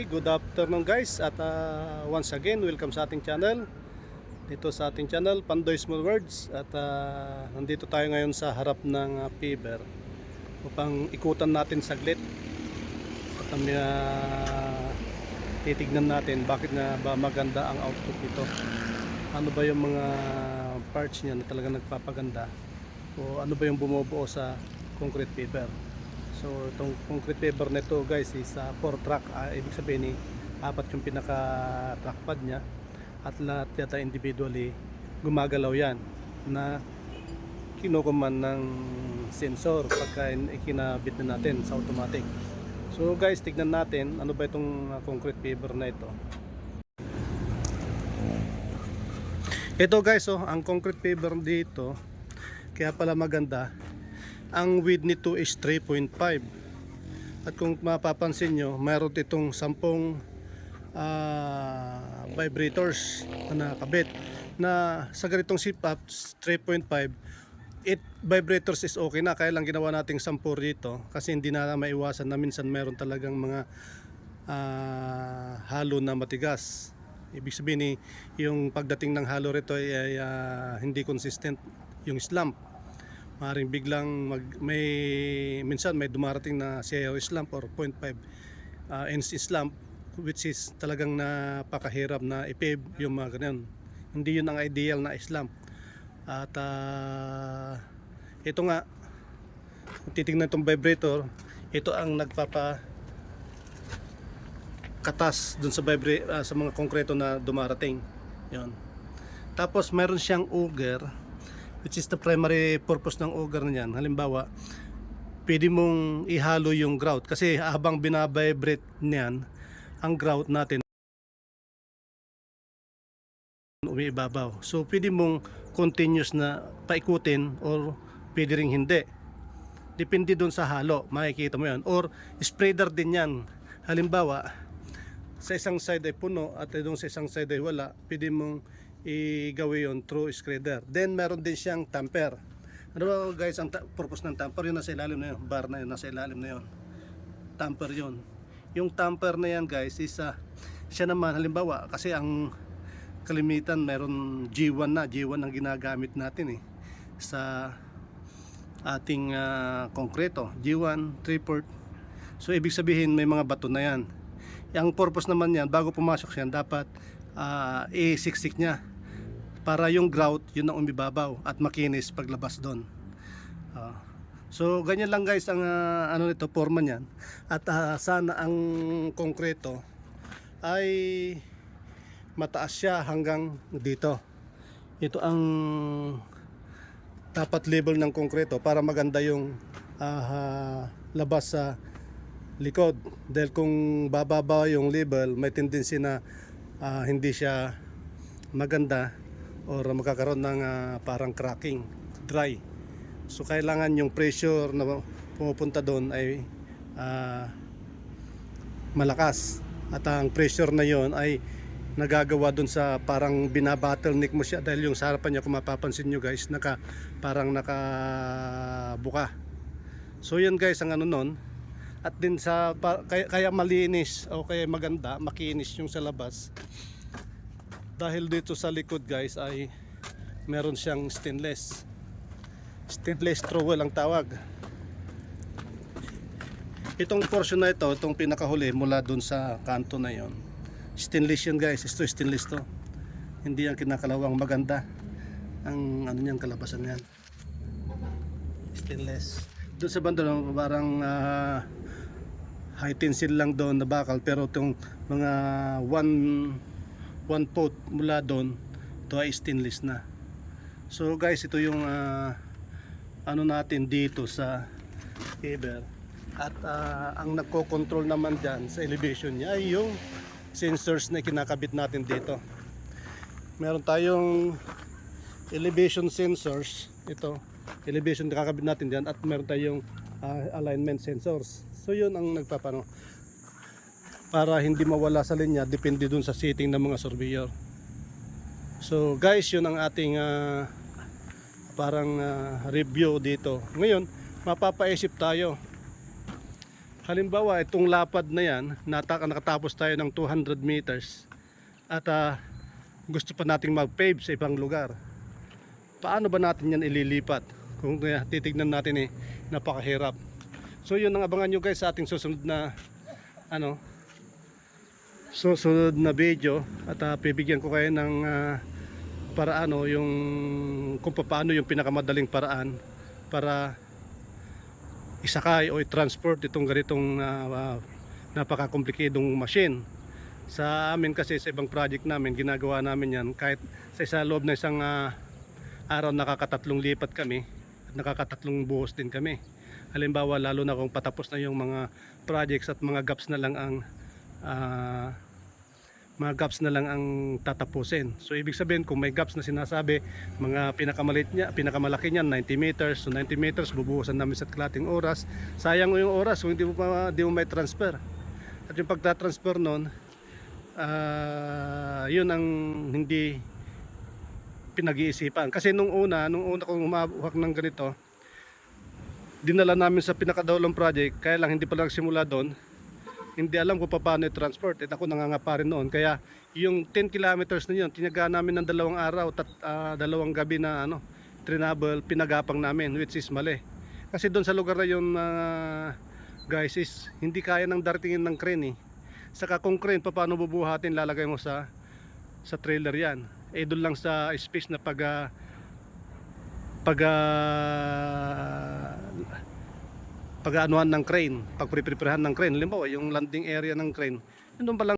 Okay, good afternoon guys at once again welcome sa ating channel. Dito sa ating channel Pandoy Small Words at nandito tayo ngayon sa harap ng Fiber upang ikutan natin saglit at titignan natin bakit na ba maganda ang output nito. Ano ba yung mga parts niya na talagang nagpapaganda o ano ba yung bumubuo sa concrete fiber. So itong concrete fiber nito guys is 4 track, ibig sabihin apat yung pinaka track pad nya at lahat yata individually gumagalaw yan na kinukuman ng sensor pagka ikinabit na natin sa automatic. So guys, tignan natin ano ba itong concrete fiber na ito. Ito guys, ang concrete fiber dito kaya pala maganda. Ang width nito is 3.5 at kung mapapansin nyo mayroon itong 10 vibrators na nakabit na sa ganitong CPAP 3.5. 8 vibrators is okay na, kaya lang ginawa nating 10 dito kasi hindi na maiwasan na minsan mayroon talagang mga halo na matigas. Ibig sabihin yung pagdating ng halo rito ay hindi consistent yung slump. Maring biglang minsan may dumarating na zero slump or 0.5 inch slump, which is talagang napakahirap na i-pave yung mga ganyan. Hindi yun ang ideal na slump. At ito nga, kung titignan itong vibrator, ito ang nagpapakatas dun sa sa mga konkreto na dumarating. Yun. Tapos meron siyang auger, which is the primary purpose ng auger na yan. Halimbawa, pwede mong ihalo yung grout kasi habang binabibrate niyan ang grout natin umiibabaw. So pwede mong continuous na paikutin or pwede ring hindi. Depende dun sa halo, makikita mo yan. Or spreader din yan. Halimbawa, sa isang side ay puno at doon sa isang side ay wala, pwede mong i-gawin yun through spreader. Then meron din siyang tamper. Ano ba guys ang purpose ng tamper? Yun nasa ilalim na yun, bar na yun, nasa ilalim na yun. Tamper yun. Yung tamper na yan guys is siya naman, halimbawa kasi ang kalimitan meron G1 na, G1 ang ginagamit natin sa ating konkreto, G1 3/4. So ibig sabihin may mga bato na yan. Ang purpose naman yan, bago pumasok yan dapat i-siksik niya para yung grout yun ang umibabaw at makinis paglabas doon. So ganyan lang guys ang ano nito, forma niyan. At sana ang konkreto ay mataas siya hanggang dito. Ito ang dapat level ng konkreto para maganda yung labas sa likod. Dahil kung bababa yung level, may tendency na hindi siya maganda or magkakaroon ng parang cracking, dry. So kailangan yung pressure na pumupunta doon ay malakas. At ang pressure na yon ay nagagawa doon sa parang binabottleneck mo siya dahil yung sa harapan niya, kung mapapansin nyo guys, parang nakabuka. So yun guys ang ano nun. At din kaya malinis o kaya maganda, makinis yung sa labas. Dahil dito sa likod guys ay meron siyang stainless trowel ang tawag. Itong portion na ito, itong pinakahuli mula dun sa kanto na yon, stainless yun guys. Ito stainless to, hindi ang kinakalawang. Maganda ang ano niyang kalabasan yan, stainless. Doon sa banda parang high tensile lang doon na bakal, pero itong mga one pot mula doon, ito ay stainless na. So guys, ito yung ano natin dito sa fiber. At ang nagko-control naman dyan sa elevation niya ay yung sensors na kinakabit natin dito. Meron tayong elevation sensors, ito elevation na kakabit natin dyan, at meron tayong alignment sensors. So yun ang nagpapano para hindi mawala sa linya, depende dun sa setting ng mga surveyor. So guys, yun ang ating parang review dito. Ngayon mapapaisip tayo, Halimbawa, itong lapad na yan, nakatapos tayo ng 200 meters at gusto pa nating mag-pave sa ibang lugar. Paano ba natin yan ililipat? Kung titignan natin napakahirap. So yun ang abangan nyo guys sa ating susunod na susunod na video at bibigyan ko kayo ng paraan yung kung paano yung pinakamadaling paraan para isakay o i-transport itong ganitong napaka-komplikadong machine. Sa amin kasi sa ibang project namin ginagawa namin yan kahit sa loob na isang araw nakakatatlong lipat kami at nakakatatlong buhos din kami. Halimbawa lalo na kung patapos na yung mga projects at mga gaps na lang ang tatapusin. So ibig sabihin kung may gaps na sinasabi, mga pinakamalaki niyan 90 meters. So 90 meters bubuhusan namin sa kalating oras. Sayang yung oras kung di mo may transfer. At yung pagta-transfer noon, yun ang hindi pinag-iisipan. Kasi nung una kong umabuhak ng ganito, dinala namin sa pinakadaulang project, kaya lang hindi pa nagsimula doon. Hindi alam kung paano i-transport. At ako nangangapa rin noon. Kaya yung 10 kilometers na yun, tinaga namin ng 2 araw at 2 gabi na travel, pinagapang namin, which is mali. Kasi doon sa lugar na yun, guys, is hindi kaya nang daratingin ng crane Saka kung crane, paano bubuhatin, lalagay mo sa trailer yan. Doon lang sa space na pag-anuhan ng crane, pag-preparahan ng crane, halimbawa yung landing area ng crane, doon pa lang